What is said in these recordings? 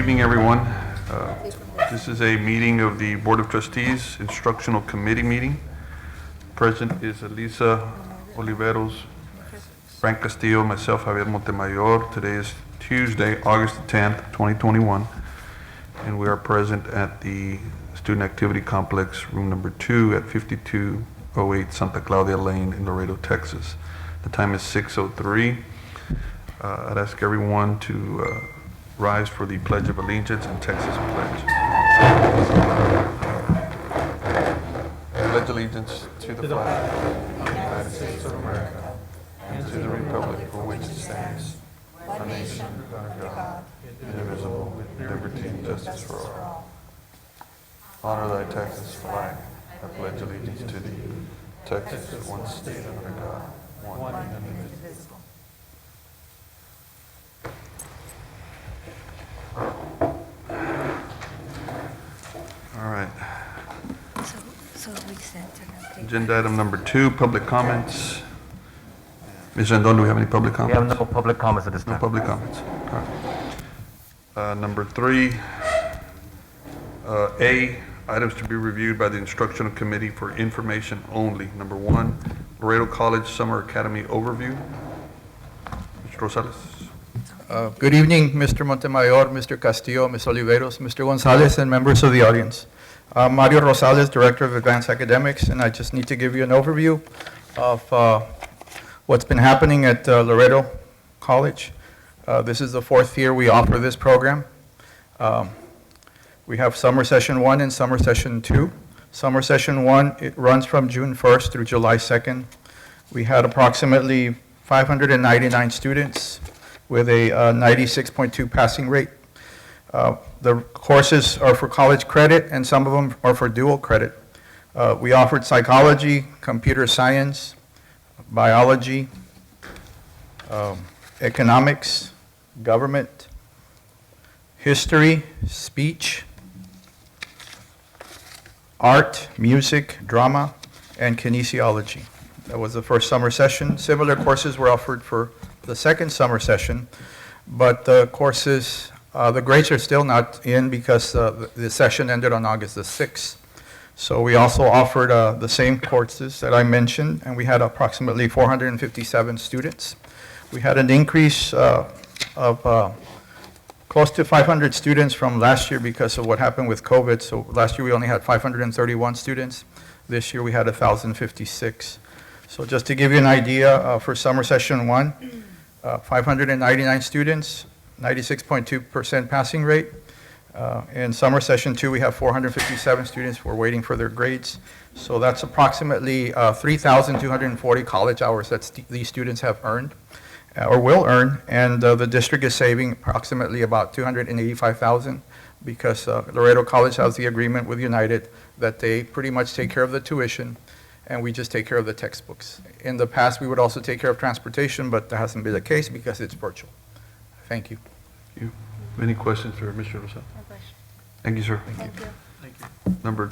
evening, everyone. This is a meeting of the Board of Trustees, Instructional Committee meeting. Present is Elisa Oliveros, Frank Castillo, myself, Javier Montemayor. Today is Tuesday, August 10th, 2021, and we are present at the Student Activity Complex, room number 2 at 5208 Santa Claudia Lane in Laredo, Texas. The time is 6:03. I'd ask everyone to rise for the Pledge of Allegiance and Texas Pledge. Pledge allegiance to the flag of the United States of America and to the republic for which it stands, one nation, under God, indivisible, with liberty and justice for all. Honor thy Texas flag. I pledge allegiance to thee. Texas is one state under God, one and indivisible. All right. So we sent Agenda item number 2, public comments. Ms. Rendon, do we have any public We comments? have no public comments at this No time. public comments. All right. Number 3, A, items to be reviewed by the Instructional Committee for information only. Number 1, Laredo College Summer Academy Overview. Mr. Rosales. Good evening, Mr. Montemayor, Mr. Castillo, Ms. Oliveros, Mr. Gonzalez, and members of the audience. I'm Mario Rosales, Director of Advanced Academics, and I just need to give you an overview of what's been happening at Laredo College. This is the 4th year we offer this program. We have Summer Session 1 and Summer Session 2. Summer Session 1, it runs from June 1st through July 2nd. We had approximately 599 students with a 96.2 passing rate. The courses are for college credit, and some of them are for dual credit. We offered psychology, computer science, biology, economics, government, history, speech, art, music, drama, and kinesiology. That was the first summer session. Similar courses were offered for the second summer session, but the courses, the grades are still not in because the session ended on August the 6th. So we also offered the same courses that I mentioned, and we had approximately 457 students. We had an increase of close to 500 students from last year because of what happened with COVID. So last year we only had 531 students. This year we had 1,056. So just to give you an idea, for summer session 1, 599 students, 96.2% passing rate. In summer session 2, we have 457 students who are waiting for their grades. So that's approximately 3,240 college hours that these students have earned or will earn. And the district is saving approximately about $285,000 because Laredo College has the agreement with United that they pretty much take care of the tuition and we just take care of the textbooks. In the past, we would also take care of transportation, but that hasn't been the case because it's virtual. Thank you. Thank you. Any questions for Mr. Rosales? Thank you, sir. Thank you. Number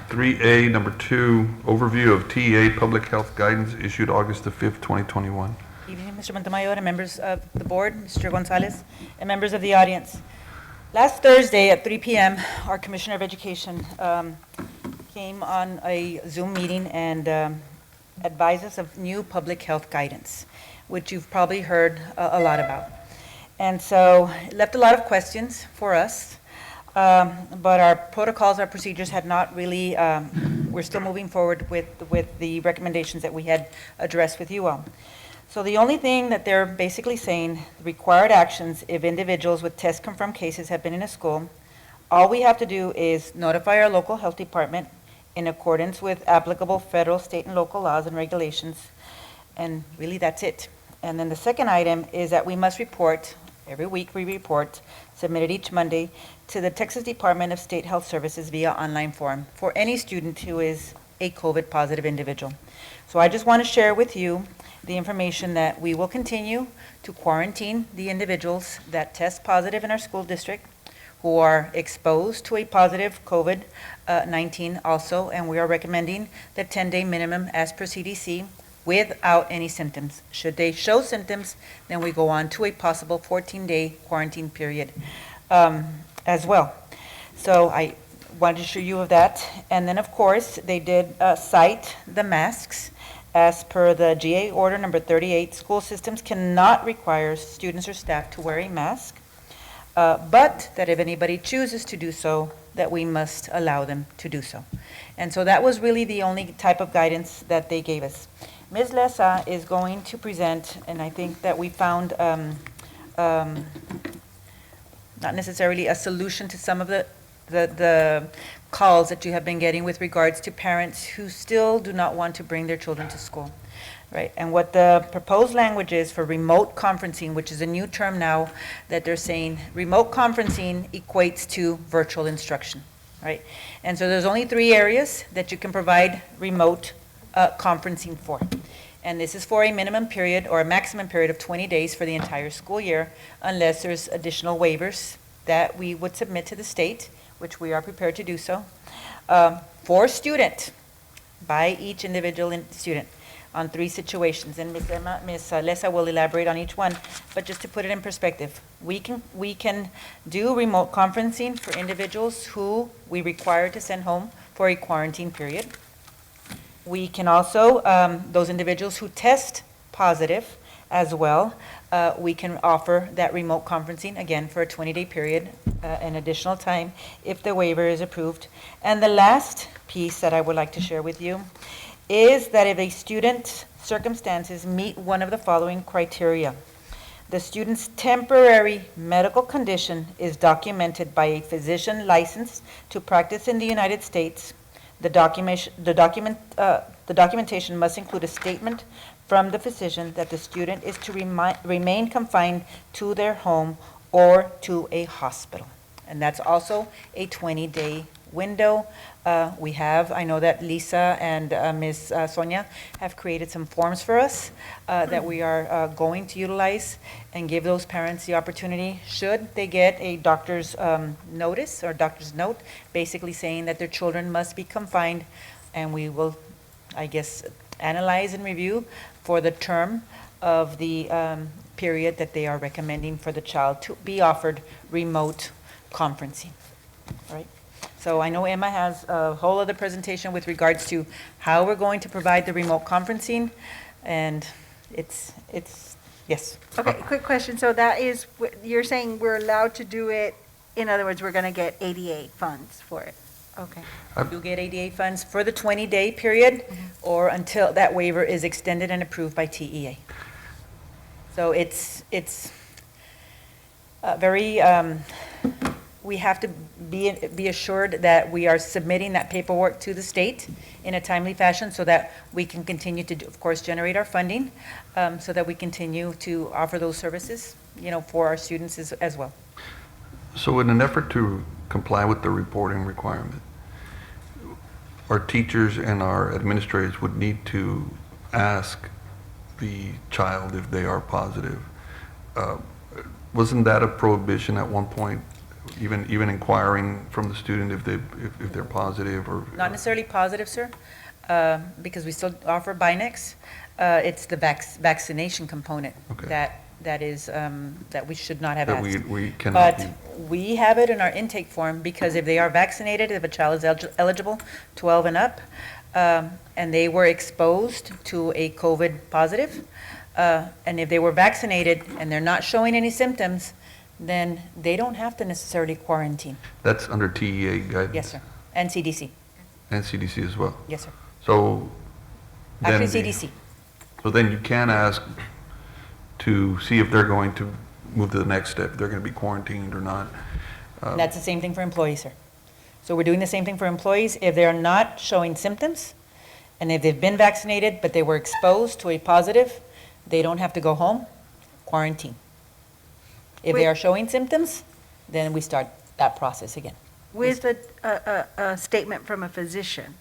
3A, number 2, overview of TEA Public Health Guidance issued August the 5th, 2021. Evening, Mr. Montemayor and members of the board, Mr. Gonzalez, and members of the audience. Last Thursday at 3 p.m., our Commissioner of Education came on a Zoom meeting and advised us of new public health guidance, which you've probably heard a lot about. And so it left a lot of questions for us, but our protocols, our procedures had not really, we're still moving forward with the recommendations that we had addressed with you all. So the only thing that they're basically saying, required actions if individuals with test-confirmed cases have been in a school, all we have to do is notify our local health department in accordance with applicable federal, state, and local laws and regulations, and really that's it. And then the second item is that we must report, every week we report, submitted each Monday, to the Texas Department of State Health Services via online form for any student who is a COVID-positive individual. So I just want to share with you the information that we will continue to quarantine the individuals that test positive in our school district, who are exposed to a positive COVID-19 also, and we are recommending the 10-day minimum as per CDC without any symptoms. Should they show symptoms, then we go on to a possible 14-day quarantine period. as well. So I wanted to assure you of that. And then, of course, they did cite the masks. As per the GA Order Number 38, school systems cannot require students or staff to wear a mask, but that if anybody chooses to do so, that we must allow them to do so. And so that was really the only type of guidance that they gave us. Ms. Lessa is going to present, and I think that we found not necessarily a solution to some of the calls that you have been getting with regards to parents who still do not want to bring their children to school, right? And what the proposed language is for remote conferencing, which is a new term now that they're saying, remote conferencing equates to virtual instruction, right? And so there's only 3 areas that you can provide remote conferencing for. And this is for a minimum period or a maximum period of 20 days for the entire school year, unless there's additional waivers that we would submit to the state, which we are prepared to do so, for student, by each individual student, on 3 situations. And Ms. Lessa will elaborate on each one, but just to put it in perspective, we can do remote conferencing for individuals who we require to send home for a quarantine period. We can also, those individuals who test positive as well, we can offer that remote conferencing, again, for a 20-day period, an additional time, if the waiver is approved. And the last piece that I would like to share with you is that if a student's circumstances meet one of the following criteria, the student's temporary medical condition is documented by a physician licensed to practice in the United States. The documentation must include a statement from the physician that the student is to remain confined to their home or to a hospital. And that's also a 20-day window. I know that Lisa and Ms. Sonia have created some forms for us that we are going to utilize and give those parents the opportunity, should they get a doctor's notice or doctor's note, basically saying that their children must be confined, and we will, I guess, analyze and review for the term of the period that they are recommending for the child to be offered remote conferencing, all right? So I know Emma has a whole other presentation with regards to how we're going to provide the remote conferencing, and it's yes. Okay, quick question. So that is, you're saying we're allowed to do it, in other words, we're going to get ADA funds for it? Okay. You'll get ADA funds for the 20-day period or until that waiver is extended and approved by TEA. So it's very, we have to be assured that we are submitting that paperwork to the state in a timely fashion so that we can continue to, of course, generate our funding, so that we continue to offer those services, for our students as well. So in an effort to comply with the reporting requirement, our teachers and our administrators would need to ask the child if they are positive. Wasn't that a prohibition at one point? Even inquiring from the student if they're positive or? Not necessarily positive, sir, because we still offer Binex. It's the vaccination component Okay. that is, that we should not have That asked. we cannot But be. we have it in our intake form, because if they are vaccinated, if a child is eligible, 12 and up, and they were exposed to a COVID positive, and if they were vaccinated and they're not showing any symptoms, then they don't have to necessarily quarantine. That's under TEA guidance? Yes, sir. And CDC. And CDC as well? Yes, sir. So then. Actually, CDC. So then you can ask to see if they're going to move to the next step, if they're going to be quarantined or not. And that's the same thing for employees, sir. So we're doing the same thing for employees. If they're not showing symptoms, and if they've been vaccinated, but they were exposed to a positive, they don't have to go home, quarantine. If they are showing symptoms, then we start that process again. With a statement from a physician?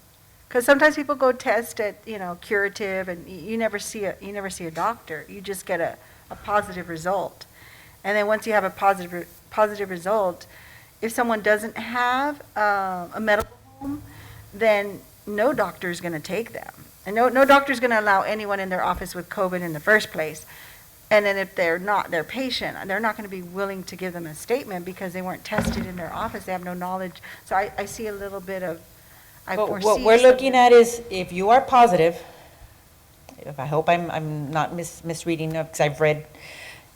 Because sometimes people go test at, curative, and you never see a doctor. You just get a positive result. And then once you have a positive result, if someone doesn't have a medical home, then no doctor is going to take them. And no doctor is going to allow anyone in their office with COVID in the first place. And then if they're not their patient, they're not going to be willing to give them a statement because they weren't tested in their office. They have no knowledge. So I see a little bit of, I But foresee. what we're looking at is, if you are positive, if I hope I'm not misreading, because I've read,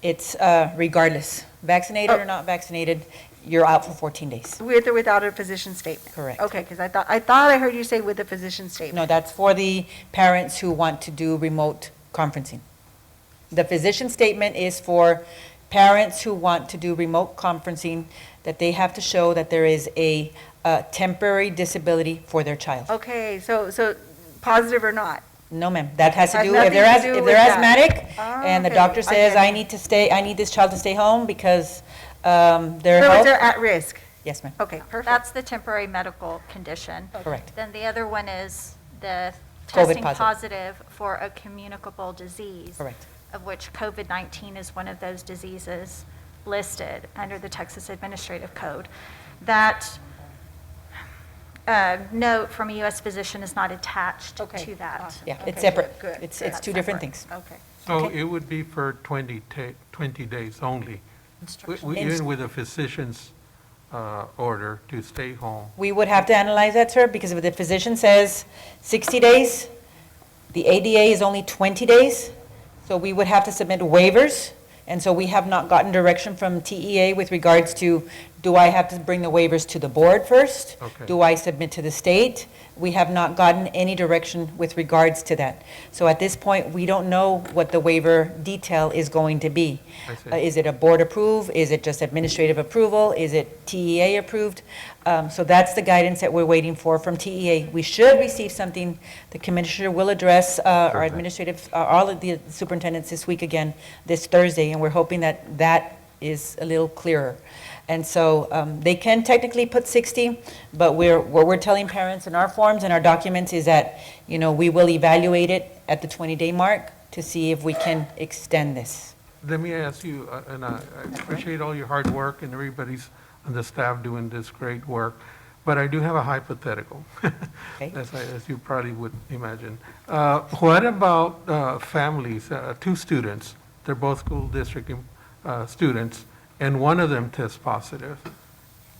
it's regardless, vaccinated or not vaccinated, you're out for 14 days. With or without a physician statement? Correct. Okay, because I thought I heard you say with a physician statement. No, that's for the parents who want to do remote conferencing. The physician statement is for parents who want to do remote conferencing, that they have to show that there is a temporary disability for their child. Okay, so positive or not? No, ma'am, that has to Has do, nothing if they're, to as- do if with they're that. asthmatic, Ah, and the okay, doctor I says, get I it. need to stay, I need this child to stay home because their So health. they're at risk? Yes, ma'am, Okay, perfect. That's the temporary medical condition. correct. Then the other one is the COVID testing positive. positive for a communicable disease. Correct. Of which COVID-19 is one of those diseases listed under the Texas Administrative Code. That note from a U.S. physician is not attached Okay, to that. awesome. Yeah, Okay, it's separate. good, It's good. two different Separate. things. Okay. So Okay. it would be for 20 days only, Instructional. even with a physician's order to stay home. We would have to analyze that, sir, because if the physician says 60 days, the ADA is only 20 days, so we would have to submit waivers, and so we have not gotten direction from TEA with regards to, do I have to bring the waivers to the board first? Okay. Do I submit to the state? We have not gotten any direction with regards to that. So at this point, we don't know what the waiver detail is going to be. I see. Is it a board approved? Is it just administrative approval? Is it TEA approved? So that's the guidance that we're waiting for from TEA. We should receive something. The commissioner will address our administrative, all of the superintendents this week again, this Thursday, and we're hoping that that is a little clearer. And so they can technically put 60, but what we're telling parents in our forms and our documents is that, you know, we will evaluate it at the 20-day mark to see if we can extend this. Let me ask you, and I appreciate all your hard work and everybody's on the staff doing this great work, but I do have a hypothetical, Okay. as you probably would imagine. What about families, two students, they're both school district students, and one of them tests positive?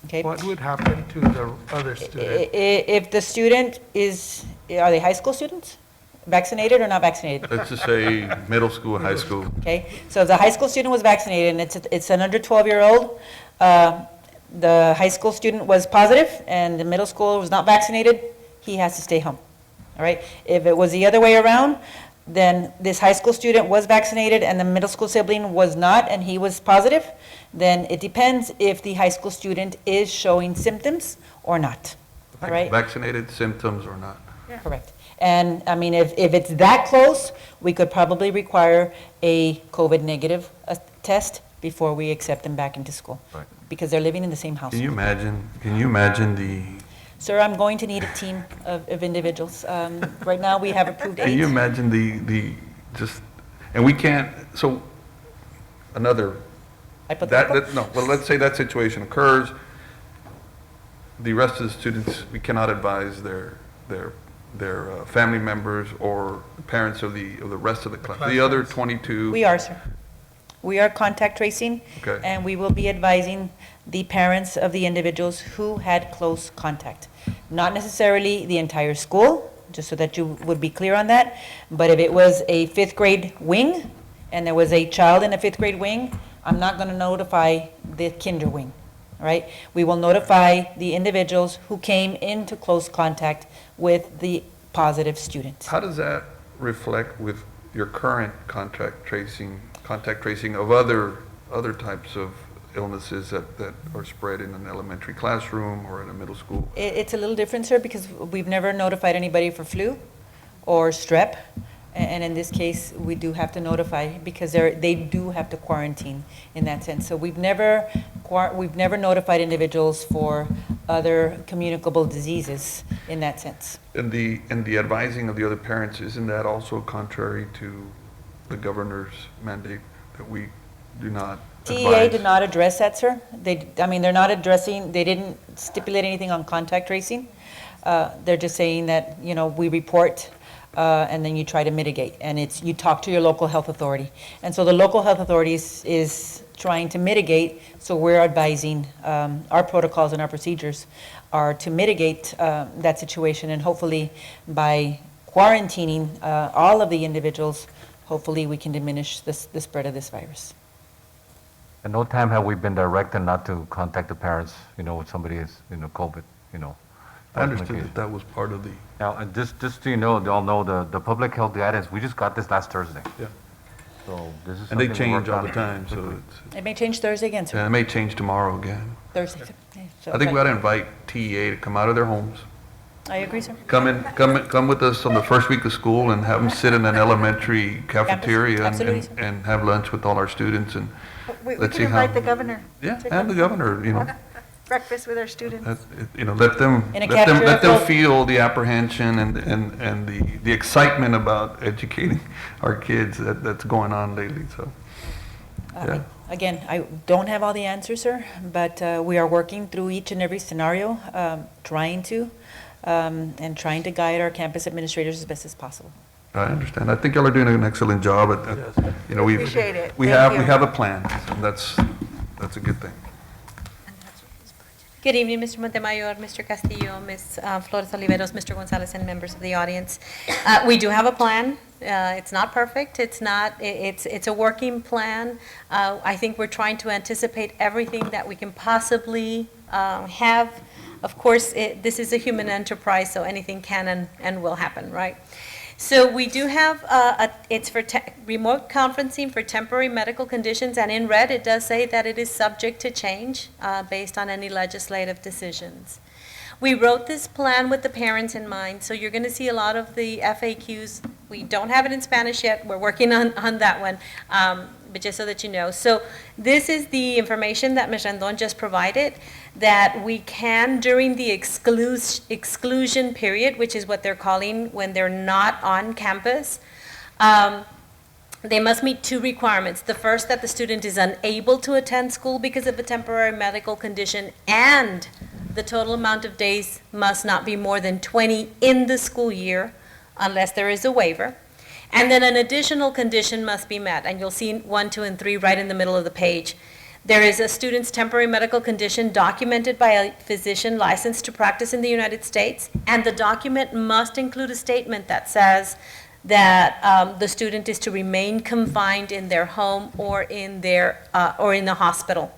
Okay? What would happen to the other student? If the student is, are they high school students? Vaccinated or not vaccinated? Let's just say middle school, high school. Okay, so if the high school student was vaccinated and it's an under 12-year-old, the high school student was positive and the middle school was not vaccinated, he has to stay home. All right? If it was the other way around, then this high school student was vaccinated and the middle school sibling was not and he was positive, then it depends if the high school student is showing symptoms or not. All right? Vaccinated symptoms or not. Correct. And, I mean, if it's that close, we could probably require a COVID negative test before we accept them back into school. Right. Because they're living in the same house. Can you imagine the, Sir, I'm going to need a team of individuals. Right now, we have approved 8. can you imagine the, just, and we can't, so, another, Hypothetical? no, well, let's say that situation occurs, the rest of the students, we cannot advise their family members or parents of the rest of the class, the other 22. We are, sir. We are contact tracing. Okay. And we will be advising the parents of the individuals who had close contact. Not necessarily the entire school, just so that you would be clear on that, but if it was a 5th grade wing, and there was a child in a 5th grade wing, I'm not going to notify the kinder wing, all right? We will notify the individuals who came into close contact with the positive students. How does that reflect with your current contact tracing of other types of illnesses that are spread in an elementary classroom or in a middle school? It's a little different, sir, because we've never notified anybody for flu or strep. And in this case, we do have to notify because they do have to quarantine in that sense. So we've never notified individuals for other communicable diseases in that sense. And the advising of the other parents, isn't that also contrary to the governor's mandate that we do not advise? TEA did not address that, sir. They're not addressing, they didn't stipulate anything on contact tracing. They're just saying that, we report and then you try to mitigate. And you talk to your local health authority. And so the local health authority is trying to mitigate, so we're advising, our protocols and our procedures are to mitigate that situation, and hopefully by quarantining all of the individuals, hopefully we can diminish the spread of this virus. At no time have we been directed not to contact the parents, when somebody is, COVID, I understood that was part of the, Now, and just so you know, they all know the public health guidance, we just got this last Thursday. yeah. So this is And they something we change worked all the on time, so quickly. it's, It may change Thursday again, sir. yeah, it may change tomorrow again. Thursday. So- I think we ought to invite TEA to come out of their homes, I agree, sir. come with us on the first week of school and have them sit in an elementary cafeteria Absolutely, sir. and have lunch with all our students and, We Let's can see how- invite the governor. yeah, to and the come. governor, Breakfast with our students. let them, In a let them cafeteria feel the apprehension and the excitement about educating our kids that's going on lately, so. Yeah. Again, I don't have all the answers, sir, but we are working through each and every scenario, trying to guide our campus administrators as best as possible. I understand. I think y'all are doing an excellent job at, we've. Appreciate it. We Thank have you. a plan, and that's a good thing. Good evening, Mr. Montemayor, Mr. Castillo, Ms. Flores Oliveros, Mr. Gonzalez, and members of the audience. We do have a plan. It's not perfect. It's a working plan. I think we're trying to anticipate everything that we can possibly have. Of course, this is a human enterprise, so anything can and will happen, right? So we do have, it's for remote conferencing for temporary medical conditions, and in red, it does say that it is subject to change based on any legislative decisions. We wrote this plan with the parents in mind, so you're going to see a lot of the FAQs. We don't have it in Spanish yet. We're working on that one, but just so that you know. So this is the information that Ms. Rendon just provided, that we can, during the exclusion period, which is what they're calling when they're not on campus, they must meet two requirements. The first, that the student is unable to attend school because of a temporary medical condition, and the total amount of days must not be more than 20 in the school year unless there is a waiver. And then an additional condition must be met, and you'll see 1, 2, and 3 right in the middle of the page. There is a student's temporary medical condition documented by a physician licensed to practice in the United States, and the document must include a statement that says that the student is to remain confined in their home or in the hospital.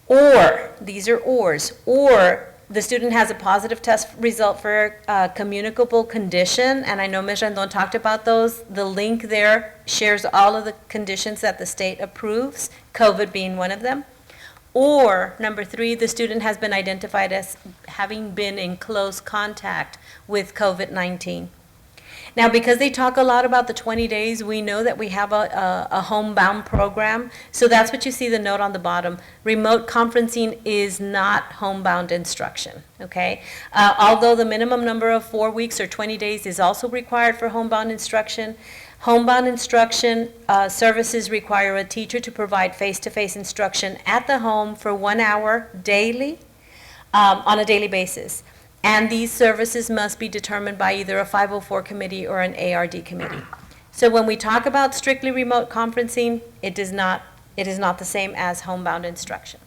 Or, these are ors, or the student has a positive test result for a communicable condition, and I know Ms. Rendon talked about those. The link there shares all of the conditions that the state approves, COVID being one of them. Or, number 3, the student has been identified as having been in close contact with COVID-19. Now, because they talk a lot about the 20 days, we know that we have a homebound program. So that's what you see the note on the bottom. Remote conferencing is not homebound instruction, okay? Although the minimum number of 4 weeks or 20 days is also required for homebound instruction, services require a teacher to provide face-to-face instruction at the home for 1 hour daily, on a daily basis. And these services must be determined by either a 504 committee or an ARD committee. So when we talk about strictly remote conferencing, it is not the same as homebound instruction.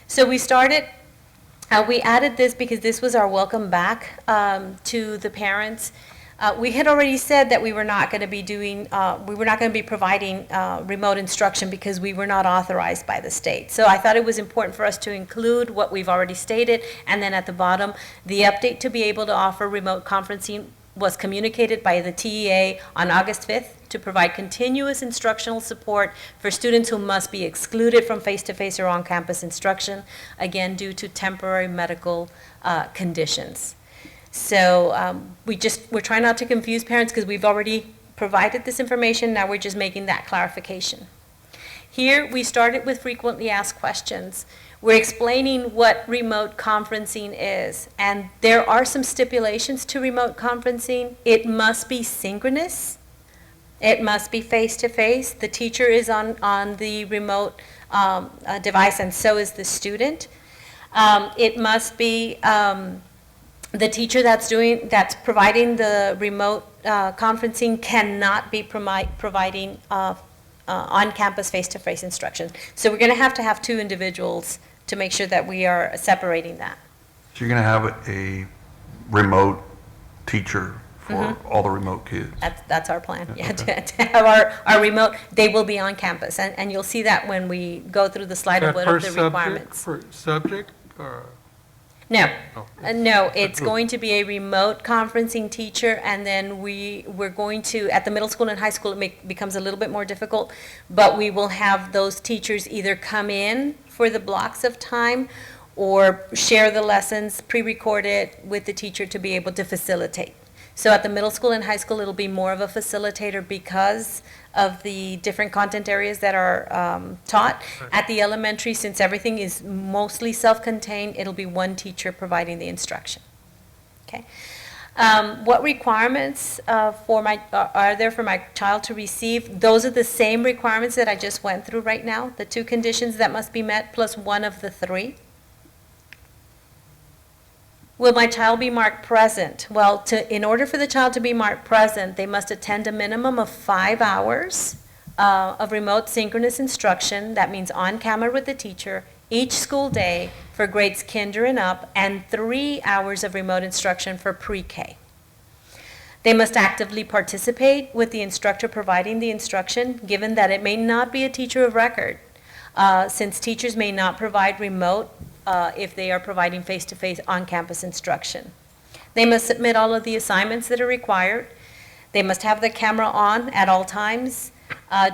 So we added this because this was our welcome back to the parents. We had already said that we were not going to be providing remote instruction because we were not authorized by the state. So I thought it was important for us to include what we've already stated, and then at the bottom, the update to be able to offer remote conferencing was communicated by the TEA on August 5th to provide continuous instructional support for students who must be excluded from face-to-face or on-campus instruction, again, due to temporary medical conditions. So we're trying not to confuse parents because we've already provided this information. Now we're just making that clarification. Here we started with frequently asked questions. We're explaining what remote conferencing is, and there are some stipulations to remote conferencing. It must be synchronous. It must be face-to-face. The teacher is on the remote device, and so is the student. It must be the teacher that's providing the remote conferencing cannot be providing on-campus face-to-face instruction. So we're going to have two individuals to make sure that we are separating that. So you're going to have a remote teacher for all the remote kids? That's our plan, yeah, Okay. to have our remote, they will be on campus. And you'll see that when we go through the slide of That what are per the subject- requirements. Per subject, or? No, No. no, it's going to be a remote conferencing teacher, and then we're going to, at the middle school and high school, becomes a little bit more difficult, but we will have those teachers either come in for the blocks of time or share the lessons, pre-record it with the teacher to be able to facilitate. So at the middle school and high school, it'll be more of a facilitator because of the different content areas that are taught. At the elementary, since everything is mostly self-contained, it'll be one teacher providing the instruction. Okay. What requirements are there for my child to receive? Those are the same requirements that I just went through right now, the 2 conditions that must be met plus one of the 3. Will my child be marked present? Well, in order for the child to be marked present, they must attend a minimum of 5 hours of remote synchronous instruction. That means on camera with the teacher each school day for grades kinder and up, and 3 hours of remote instruction for pre-K. They must actively participate with the instructor providing the instruction, given that it may not be a teacher of record, since teachers may not provide remote if they are providing face-to-face on-campus instruction. They must submit all of the assignments that are required. They must have the camera on at all times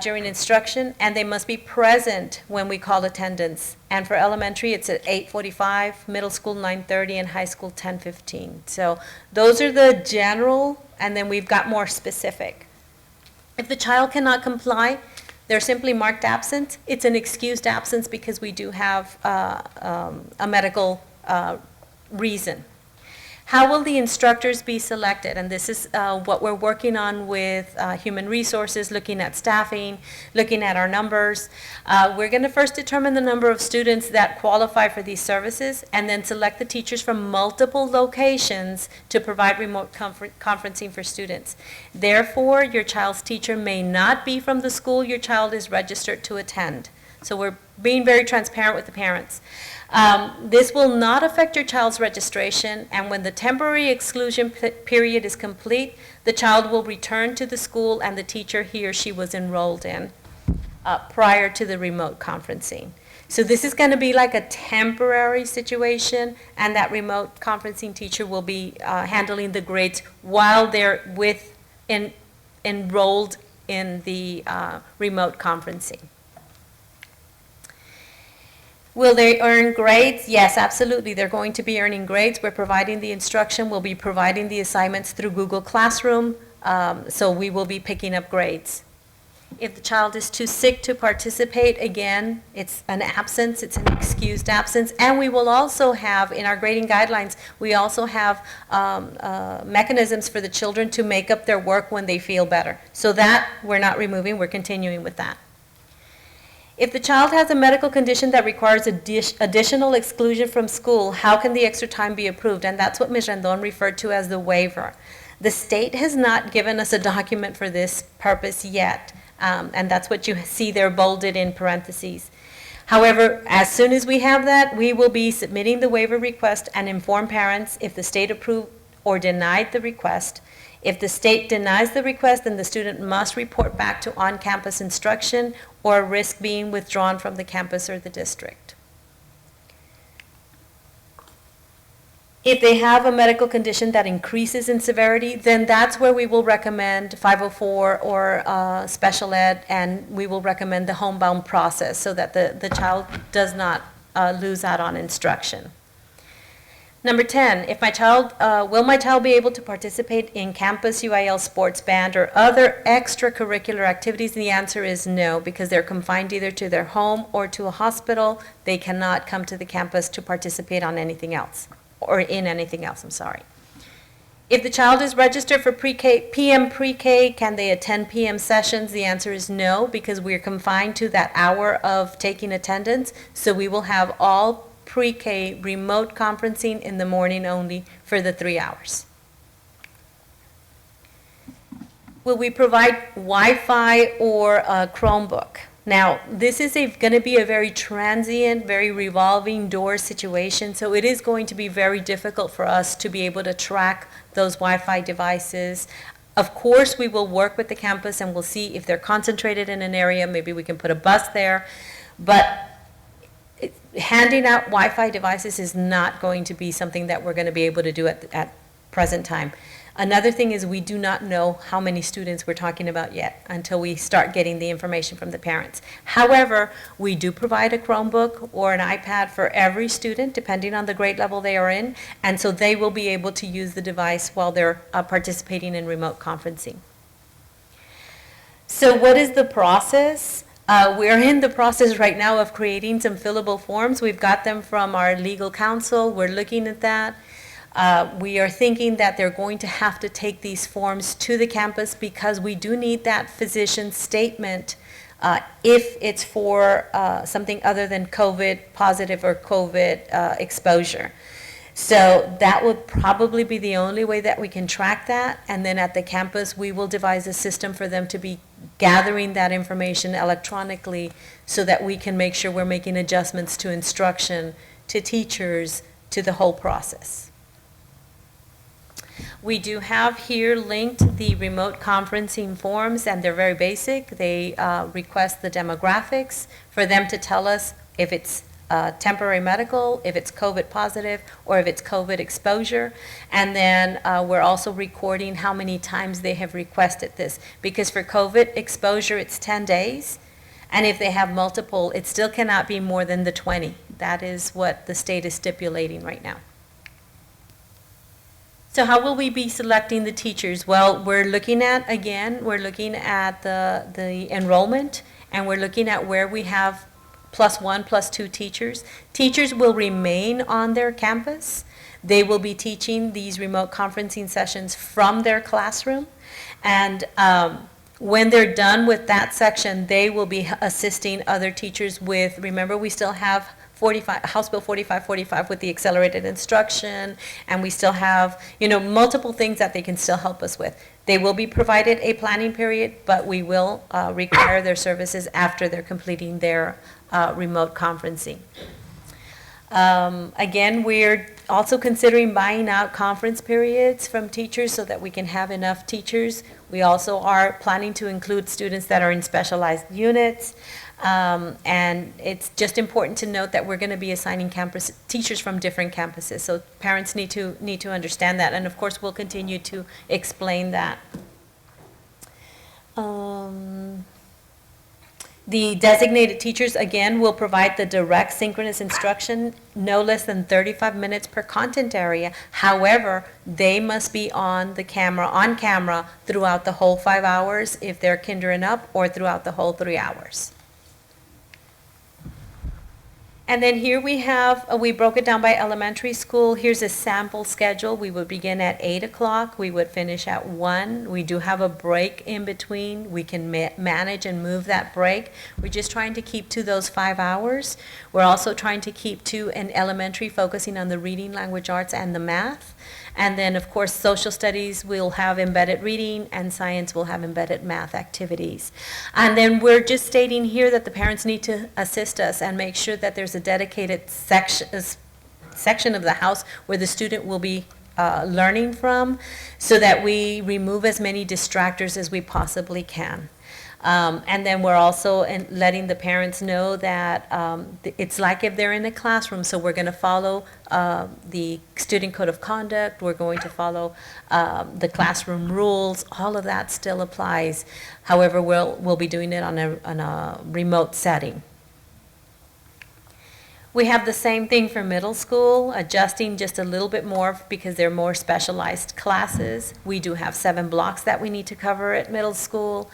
during instruction, and they must be present when we call attendance. And for elementary, it's at 8:45, middle school 9:30, and high school 10:15. So those are the general, and then we've got more specific. If the child cannot comply, they're simply marked absent. It's an excused absence because we do have a medical reason. How will the instructors be selected? And this is what we're working on with human resources, looking at staffing, looking at our numbers. We're going to first determine the number of students that qualify for these services, and then select the teachers from multiple locations to provide remote conferencing for students. Therefore, your child's teacher may not be from the school your child is registered to attend. So we're being very transparent with the parents. This will not affect your child's registration, and when the temporary exclusion period is complete, the child will return to the school and the teacher he or she was enrolled in prior to the remote conferencing. So this is going to be like a temporary situation, and that remote conferencing teacher will be handling the grades while they're enrolled in the remote conferencing. Will they earn grades? Yes, absolutely. They're going to be earning grades. We're providing the instruction. We'll be providing the assignments through Google Classroom, so we will be picking up grades. If the child is too sick to participate, again, it's an absence, it's an excused absence, and we will also have, in our grading guidelines, we also have mechanisms for the children to make up their work when they feel better. So that we're not removing, we're continuing with that. If the child has a medical condition that requires additional exclusion from school, how can the extra time be approved? And that's what Ms. Rendon referred to as the waiver. The state has not given us a document for this purpose yet, and that's what you see there bolded in parentheses. However, as soon as we have that, we will be submitting the waiver request and inform parents if the state approved or denied the request. If the state denies the request, then the student must report back to on-campus instruction or risk being withdrawn from the campus or the district. If they have a medical condition that increases in severity, then that's where we will recommend 504 or special ed, and we will recommend the homebound process so that the child does not lose out on instruction. Number 10, will my child be able to participate in campus UIL sports band or other extracurricular activities? The answer is no, because they're confined either to their home or to a hospital. They cannot come to the campus to participate on anything else, or in anything else, I'm sorry. If the child is registered for PM pre-K, can they attend PM sessions? The answer is no, because we're confined to that hour of taking attendance. So we will have all pre-K remote conferencing in the morning only for the 3 hours. Will we provide Wi-Fi or a Chromebook? Now, this is going to be a very transient, very revolving door situation, so it is going to be very difficult for us to be able to track those Wi-Fi devices. Of course, we will work with the campus and we'll see if they're concentrated in an area, maybe we can put a bus there, but handing out Wi-Fi devices is not going to be something that we're going to be able to do at present time. Another thing is we do not know how many students we're talking about yet until we start getting the information from the parents. However, we do provide a Chromebook or an iPad for every student, depending on the grade level they are in, and so they will be able to use the device while they're participating in remote conferencing. So what is the process? We're in the process right now of creating some fillable forms. We've got them from our legal counsel. We're looking at that. We are thinking that they're going to have to take these forms to the campus because we do need that physician statement if it's for something other than COVID positive or COVID exposure. So that would probably be the only way that we can track that. And then at the campus, we will devise a system for them to be gathering that information electronically so that we can make sure we're making adjustments to instruction, to teachers, to the whole process. We do have here linked the remote conferencing forms, and they're very basic. They request the demographics for them to tell us if it's temporary medical, if it's COVID positive, or if it's COVID exposure. And then we're also recording how many times they have requested this. Because for COVID exposure, it's 10 days. And if they have multiple, it still cannot be more than the 20. That is what the state is stipulating right now. So how will we be selecting the teachers? Well, we're looking at the enrollment, and we're looking at where we have +1, +2 teachers. Teachers will remain on their campus. They will be teaching these remote conferencing sessions from their classroom. And when they're done with that section, they will be assisting other teachers with, remember, we still have House Bill 4545 with the accelerated instruction, and we still have, multiple things that they can still help us with. They will be provided a planning period, but we will require their services after they're completing their remote conferencing. Again, we're also considering buying out conference periods from teachers so that we can have enough teachers. We also are planning to include students that are in specialized units. And it's just important to note that we're going to be assigning teachers from different campuses. So parents need to understand that. And of course, we'll continue to explain that. The designated teachers, again, will provide the direct synchronous instruction, no less than 35 minutes per content area. However, they must be on camera throughout the whole 5 hours if they're kinder and up, or throughout the whole 3 hours. And then here we broke it down by elementary school. Here's a sample schedule. We would begin at 8 o'clock. We would finish at 1. We do have a break in between. We can manage and move that break. We're just trying to keep to those 5 hours. We're also trying to keep to an elementary focusing on the reading, language arts, and the math. And then, of course, social studies will have embedded reading, and science will have embedded math activities. And then we're just stating here that the parents need to assist us and make sure that there's a dedicated section of the house where the student will be learning from, so that we remove as many distractors as we possibly can. And then we're also letting the parents know that it's like if they're in a classroom, so we're going to follow the student code of conduct, we're going to follow the classroom rules, all of that still applies. However, we'll be doing it on a remote setting. We have the same thing for middle school, adjusting just a little bit more because they're more specialized classes. We do have 7 blocks that we need to cover at middle school.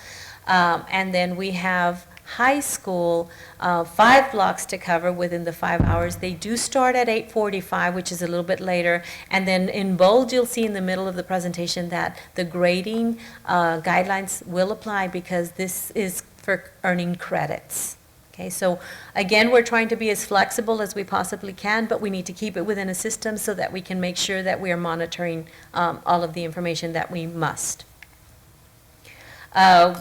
And then we have high school, 5 blocks to cover within the 5 hours. They do start at 8:45, which is a little bit later. And then in bold, you'll see in the middle of the presentation that the grading guidelines will apply because this is for earning credits. Okay, so again, we're trying to be as flexible as we possibly can, but we need to keep it within a system so that we can make sure that we are monitoring all of the information that we must.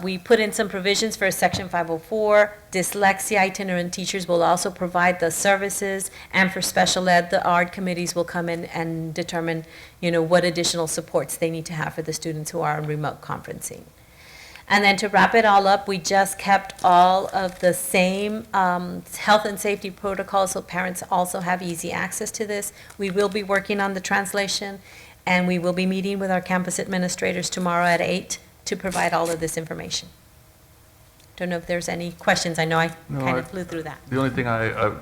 We put in some provisions for Section 504. Dyslexia itinerant teachers will also provide the services, and for special ed, the ARD committees will come in and determine, what additional supports they need to have for the students who are in remote conferencing. And then to wrap it all up, we just kept all of the same health and safety protocols, so parents also have easy access to this. We will be working on the translation, and we will be meeting with our campus administrators tomorrow at 8 to provide all of this information. Don't know if there's any questions. I know I kind of flew through that. The only thing I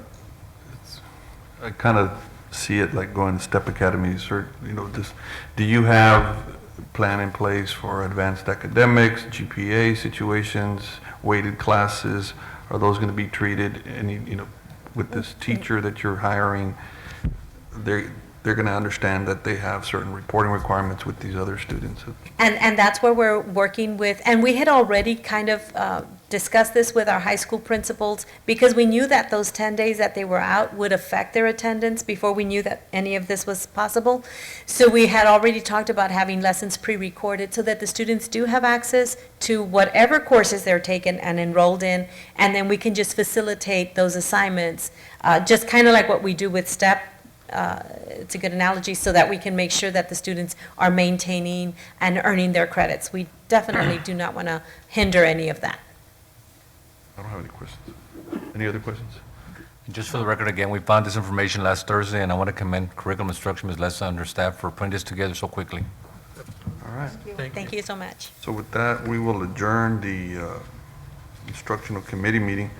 kind of see it like going to STEP academies or, just, do you have a plan in place for advanced academics, GPA situations, weighted classes? Are those going to be treated with this teacher that you're hiring? They're going to understand that they have certain reporting requirements with these other students. And that's where we're working with, and we had already kind of discussed this with our high school principals, because we knew that those 10 days that they were out would affect their attendance before we knew that any of this was possible. So we had already talked about having lessons pre-recorded so that the students do have access to whatever courses they're taken and enrolled in, and then we can just facilitate those assignments, just kind of like what we do with STEP. It's a good analogy, so that we can make sure that the students are maintaining and earning their credits. We definitely do not want to hinder any of that. I don't have any questions. Any other questions? Just for the record, again, we found this information last Thursday, and I want to commend Curriculum Instruction, Ms. Lessa, and her staff for putting this together so quickly. All right. Thank you so much. So with that, we will adjourn the instructional committee meeting,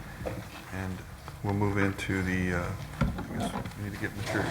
and we'll move into the, I guess we need to get Mr.